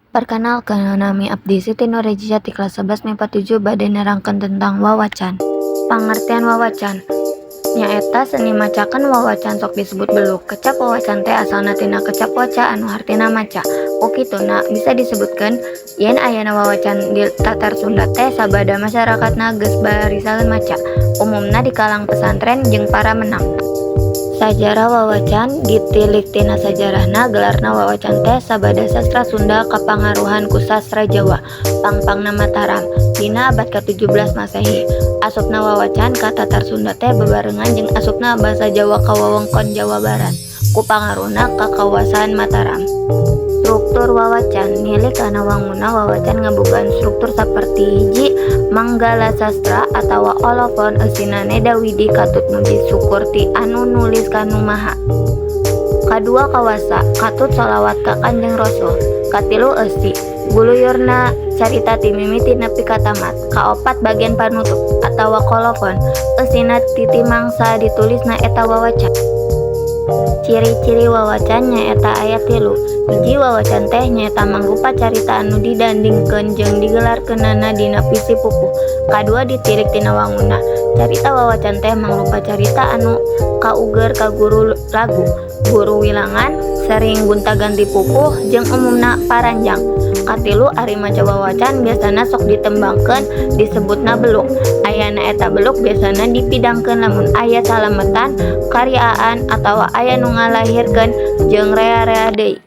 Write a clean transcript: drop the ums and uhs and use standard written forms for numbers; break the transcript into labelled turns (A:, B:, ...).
A: Perkenalkan, nami abdi Siti Nurhijah ti kelas 11 MIPA 7 bade nerangkeun tentang wawacan. Pangertian wawacan nyaeta seni macakeun wawacan sok disebut beluk. Kecap wawacan teh asalna tina kecap waca anu hartina maca. Ukituna bisa disebutkeun yen ayana wawacan di tatar Sunda teh sabada masyarakatna geus barisaeun maca. Umumna di kalang pesantren jeung para menang. Sajarah wawacan ditilik tina sajarahna gelarna wawacan teh sabada sastra Sunda kapangaruhan ku sastra Jawa pangpangna Mataram dina abad ke-17 Masehi. Asupna wawacan ka tatar Sunda teh bebarengan jeung asupna basa Jawa ka wewengkon Jawa Barat ku pangaruhna ka kawasan Mataram. Struktur wawacan nilik kana wangunna wawacan ngabogaan struktur saperti hiji manggala sastra atawa olofon eusina Neda Widi Katut Muji Sukurti anu nulis kanu maha. Kadua kawasa katut sholawat ka Kanjeng Rasul. Katilu eusi guluyurna carita ti mimiti nepi ka tamat. Kaopat bagian panutup atawa kolofon eusina titi mangsa ditulisna eta wawacan. Ciri-ciri wawacan nyaeta aya 3. Hiji, wawacan teh nyaeta mangrupa carita anu didandingkeun jeung digelarkeunana dina pisi pupuh. Kadua, ditilik tina wangunna. Carita wawacan teh mangrupa carita anu kauger ka guru lagu, guru wilangan, sering gonta-ganti pupuh jeung umumna paranjang. Katilu, ari maca wawacan biasana sok ditembangkeun disebutna beluk. Ayana eta beluk biasana dipidangkeun lamun aya salametan, karyaan atawa aya nu ngalahirkeun jeung rea-rea deui.